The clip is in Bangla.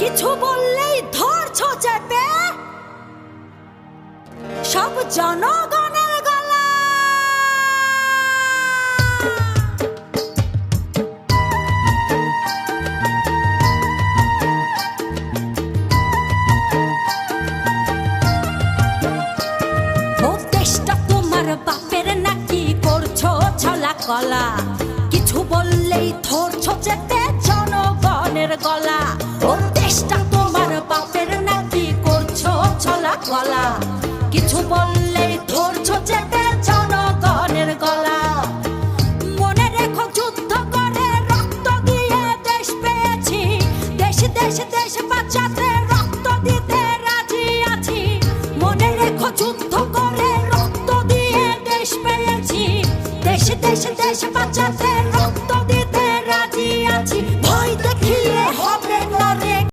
কিছু বললেই ধরছো চেপে সব জনগণের গলা। ও দেশটা তোমার বাপের নাকি করছো ছলা কলা, কিছু বললেই ধরছো চেপে জনগণের গলা। ও দেশটা তোমার বাপের নাকি করছো ছলা কলা, কিছু বললেই ধরছো চেপে জনগণের গলা। মনে রেখো যুদ্ধ করে রক্ত দিয়ে দেশ পেয়েছি, দেশ দেশ দেশ বাঁচাতে রক্ত দিতে রাজি আছি। মনে রেখো যুদ্ধ করে রক্ত দিয়ে দেশ পেয়েছি, দেশ দেশ দেশ বাঁচাতে